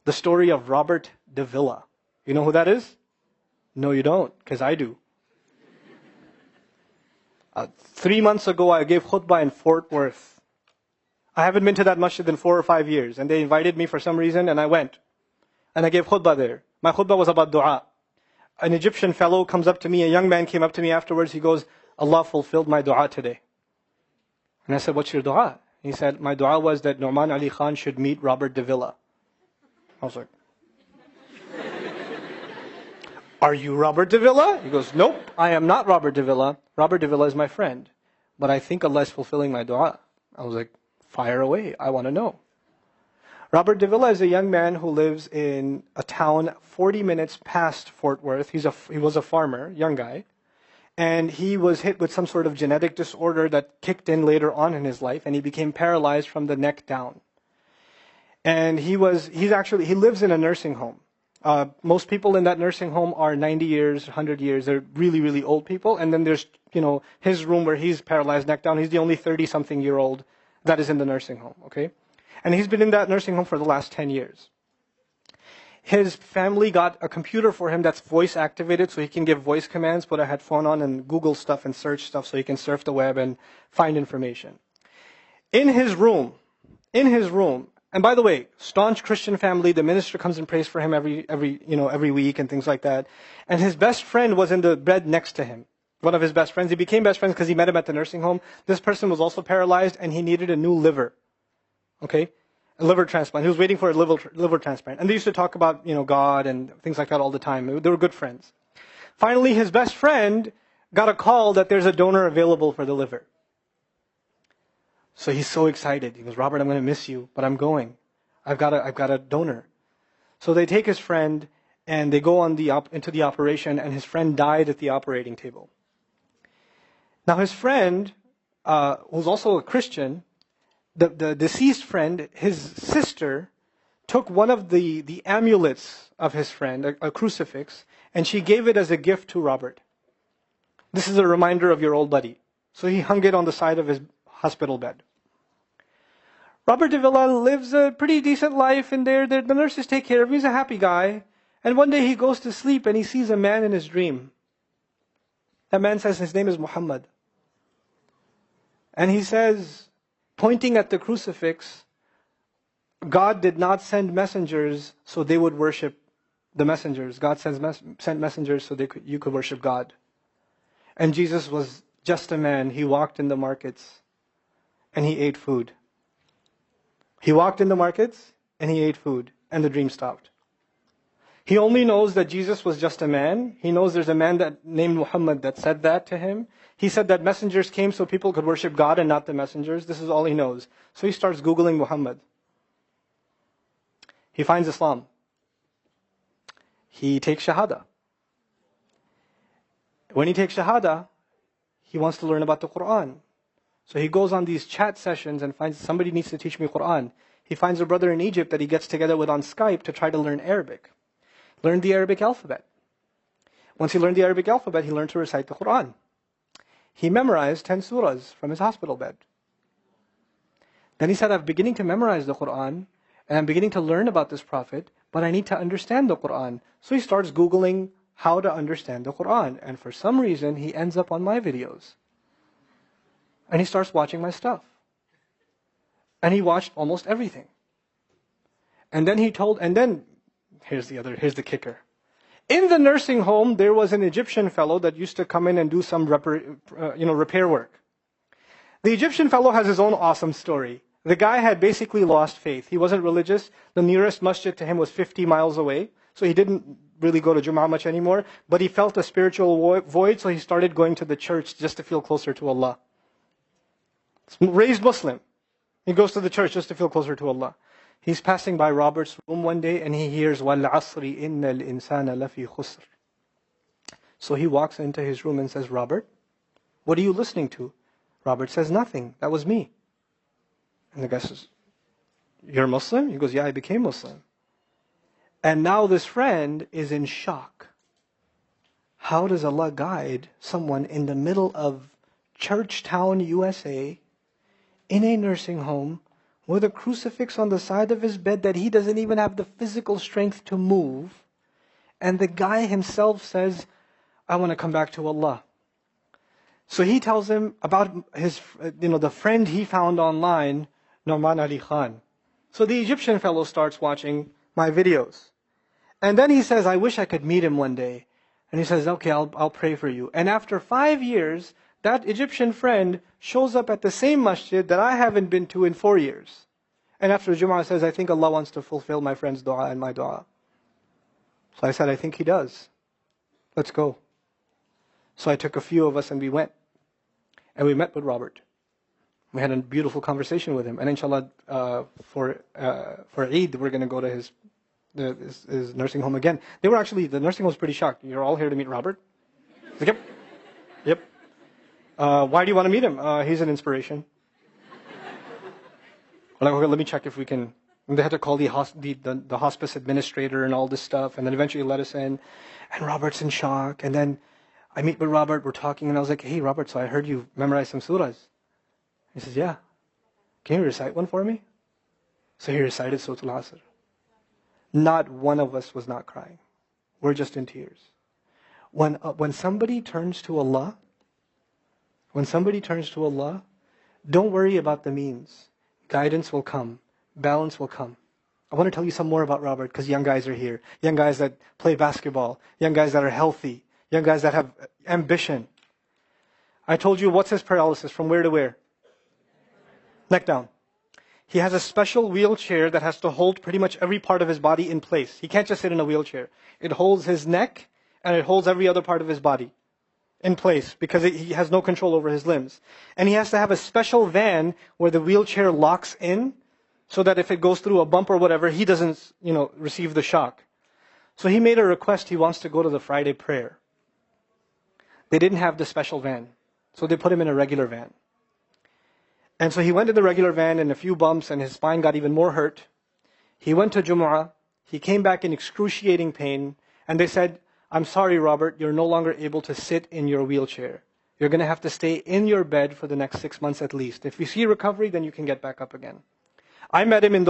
The story of Robert Davila. You know who that is? No, you don't, because I do. 3 months ago, I gave khutbah in Fort Worth. I haven't been to that masjid in 4 or 5 years, and they invited me for some reason, and I went. And I gave khutbah there. My khutbah was about dua. An Egyptian fellow comes up to me, a young man came up to me afterwards, he goes, Allah fulfilled my dua today. And I said, what's your dua? He said, my dua was that Nouman Ali Khan should meet Robert Davila. I was like, are you Robert Davila? He goes, nope, I am not Robert Davila. Robert Davila is my friend. But I think Allah is fulfilling my dua. I was like, fire away, I want to know. Robert Davila is a young man who lives in a town 40 minutes past Fort Worth. He was a farmer, young guy. And he was hit with some sort of genetic disorder that kicked in later on in his life, and he became paralyzed from the neck down. And he lives in a nursing home. Most people in that nursing home are 90 years, 100 years. They're really, really old people. And then there's, his room where he's paralyzed neck down. He's the only 30-something-year-old that is in the nursing home, okay? And he's been in that nursing home for the last 10 years. His family got a computer for him that's voice activated, so he can give voice commands, put a headphone on and Google stuff and search stuff so he can surf the web and find information. In his room, and by the way, staunch Christian family, the minister comes and prays for him every week and things like that. And his best friend was in the bed next to him. One of his best friends. He became best friends because he met him at the nursing home. This person was also paralyzed and he needed a new liver. Okay? A liver transplant. He was waiting for a liver transplant. And they used to talk about, God and things like that all the time. They were good friends. Finally, his best friend got a call that there's a donor available for the liver. So he's so excited. He goes, Robert, I'm going to miss you, but I'm going. I've got a donor. So they take his friend and they go into the operation, and his friend died at the operating table. Now his friend, who's also a Christian, the deceased friend, his sister, took one of the amulets of his friend, a crucifix, and she gave it as a gift to Robert. This is a reminder of your old buddy. So he hung it on the side of his hospital bed. Robert Davila lives a pretty decent life in there. The nurses take care of him. He's a happy guy. And one day he goes to sleep and he sees a man in his dream. That man says his name is Muhammad. And he says, pointing at the crucifix, God did not send messengers so they would worship the messengers. God sent messengers so you could worship God. And Jesus was just a man. He walked in the markets and he ate food. He walked in the markets and he ate food, and the dream stopped. He only knows that Jesus was just a man. He knows there's a man named Muhammad that said that to him. He said that messengers came so people could worship God and not the messengers. This is all he knows. So he starts Googling Muhammad. He finds Islam. He takes Shahada. When he takes Shahada, he wants to learn about the Quran. So he goes on these chat sessions and finds somebody needs to teach me Quran. He finds a brother in Egypt that he gets together with on Skype to try to learn Arabic. Learn the Arabic alphabet. Once he learned the Arabic alphabet, he learned to recite the Quran. He memorized 10 surahs from his hospital bed. Then he said, I'm beginning to memorize the Quran, and I'm beginning to learn about this prophet, but I need to understand the Quran. So he starts Googling how to understand the Quran. And for some reason, he ends up on my videos. And he starts watching my stuff. And he watched almost everything. And then here's the kicker. In the nursing home, there was an Egyptian fellow that used to come in and do some repair work. The Egyptian fellow has his own awesome story. The guy had basically lost faith. He wasn't religious. The nearest masjid to him was 50 miles away. So he didn't really go to Jum'ah much anymore. But he felt a spiritual void, so he started going to the church just to feel closer to Allah. Raised Muslim. He goes to the church just to feel closer to Allah. He's passing by Robert's room one day and he hears وَالْعَصْرِ إِنَّ الْإِنسَانَ لَفِي خُسْرٍ. So he walks into his room and says, Robert, what are you listening to? Robert says, nothing. That was me. And the guy says, you're Muslim? He goes, yeah, I became Muslim. And now this friend is in shock. How does Allah guide someone in the middle of Churchtown, USA, in a nursing home, with a crucifix on the side of his bed that he doesn't even have the physical strength to move. And the guy himself says, I want to come back to Allah. So he tells him about his, the friend he found online, Nouman Ali Khan. So the Egyptian fellow starts watching my videos. And then he says, I wish I could meet him one day. And he says, okay, I'll pray for you. And after 5 years, that Egyptian friend shows up at the same masjid that I haven't been to in 4 years. And after Jumu'ah says, I think Allah wants to fulfill my friend's dua and my dua. So I said, I think He does. Let's go. So I took a few of us and we went. And we met with Robert. We had a beautiful conversation with him. And inshallah, for Eid, we're going to go to his nursing home again. The nursing home was pretty shocked. You're all here to meet Robert? Like, yep. Why do you want to meet him? He's an inspiration. We're like, okay, let me check if we can. And they had to call the hospice administrator and all this stuff. And then eventually let us in. And Robert's in shock. And then I meet with Robert, we're talking, and I was like, hey, Robert, so I heard you memorize some surahs. He says, yeah. Can you recite one for me? So he recited Surah Al-Asr. Not one of us was not crying. We're just in tears. When somebody turns to Allah, don't worry about the means. Guidance will come. Balance will come. I want to tell you some more about Robert, because young guys are here. Young guys that play basketball. Young guys that are healthy. Young guys that have ambition. I told you, what's his paralysis? From where to where? Neck down. He has a special wheelchair that has to hold pretty much every part of his body in place. He can't just sit in a wheelchair. It holds his neck and it holds every other part of his body in place because he has no control over his limbs. And he has to have a special van where the wheelchair locks in so that if it goes through a bump or whatever, he doesn't, receive the shock. So he made a request. He wants to go to the Friday prayer. They didn't have the special van. So they put him in a regular van. And so he went in the regular van and a few bumps and his spine got even more hurt. He went to Jumu'ah. He came back in excruciating pain. And they said, I'm sorry, Robert, you're no longer able to sit in your wheelchair. You're going to have to stay in your bed for the next 6 months at least. If you see recovery, then you can get back up again. I met him in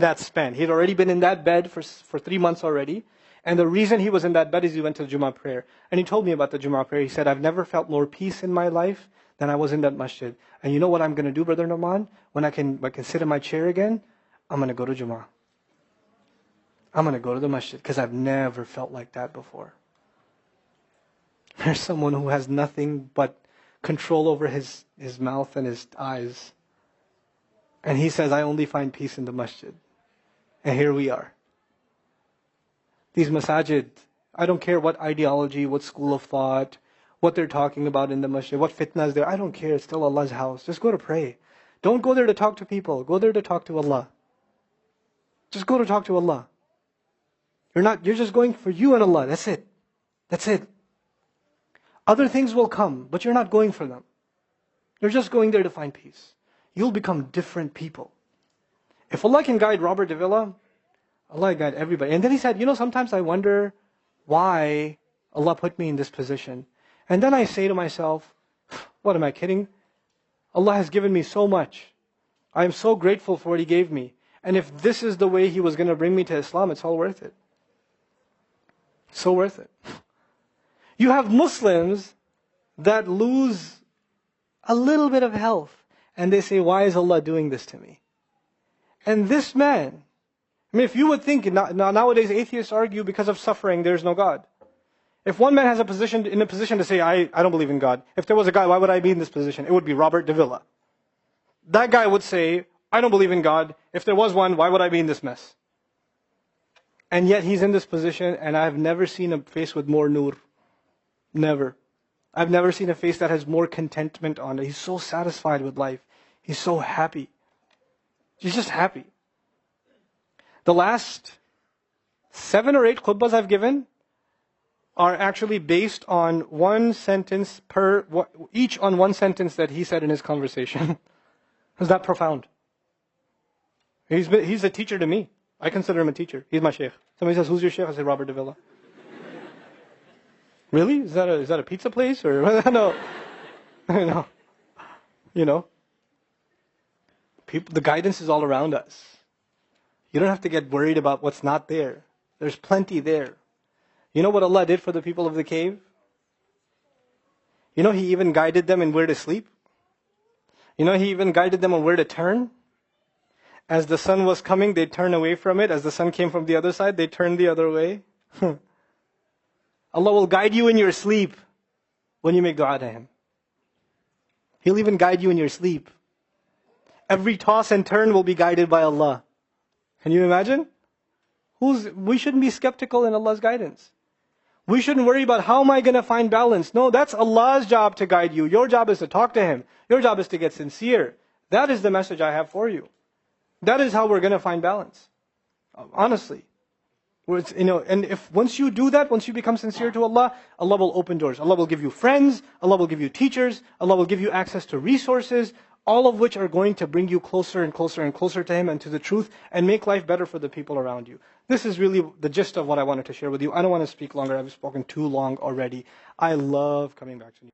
that span. He'd already been in that bed for 3 months already. And the reason he was in that bed is he went to the Jummah prayer. And he told me about the Jummah prayer. He said, I've never felt more peace in my life than I was in that masjid. And you know what I'm going to do, Brother Nouman? When I can sit in my chair again, I'm going to go to Jummah. I'm going to go to the masjid because I've never felt like that before. There's someone who has nothing but control over his mouth and his eyes. And he says, I only find peace in the masjid. And here we are. These masajid, I don't care what ideology, what school of thought, what they're talking about in the masjid, what fitna is there. I don't care. It's still Allah's house. Just go to pray. Don't go there to talk to people. Go there to talk to Allah. Just go to talk to Allah. You're just going for you and Allah. That's it. That's it. Other things will come, but you're not going for them. You're just going there to find peace. You'll become different people. If Allah can guide Robert Davila, Allah guide everybody. And then he said, sometimes I wonder why Allah put me in this position. And then I say to myself, what am I kidding? Allah has given me so much. I am so grateful for what He gave me. And if this is the way He was going to bring me to Islam, it's all worth it. So worth it. You have Muslims that lose a little bit of health. And they say, why is Allah doing this to me? And this man, if you would think, nowadays atheists argue because of suffering, there's no God. If one man has in a position to say, I don't believe in God. If there was a guy, why would I be in this position? It would be Robert Davila. That guy would say, I don't believe in God. If there was one, why would I be in this mess? And yet he's in this position, and I've never seen a face with more nur. Never. I've never seen a face that has more contentment on it. He's so satisfied with life. He's so happy. He's just happy. The last 7 or 8 khutbahs I've given are actually based on one sentence each on one sentence that he said in his conversation. Is that profound? He's a teacher to me. I consider him a teacher. He's my sheikh. Somebody says, who's your sheikh? I say, Robert Davila. Really? Is that a pizza place? Or no. No. The guidance is all around us. You don't have to get worried about what's not there. There's plenty there. You know what Allah did for the people of the cave? You know He even guided them in where to sleep. You know He even guided them on where to turn. As the sun was coming, they'd turn away from it. As the sun came from the other side, they'd turn the other way. Allah will guide you in your sleep when you make dua to Him. He'll even guide you in your sleep. Every toss and turn will be guided by Allah. Can you imagine? We shouldn't be skeptical in Allah's guidance. We shouldn't worry about how am I going to find balance. No, that's Allah's job to guide you. Your job is to talk to Him. Your job is to get sincere. That is the message I have for you. That is how we're going to find balance. Honestly. And if once you do that, once you become sincere to Allah, Allah will open doors. Allah will give you friends. Allah will give you teachers. Allah will give you access to resources, all of which are going to bring you closer and closer and closer to Him and to the truth and make life better for the people around you. This is really the gist of what I wanted to share with you. I don't want to speak longer. I've spoken too long already. I love coming back to you.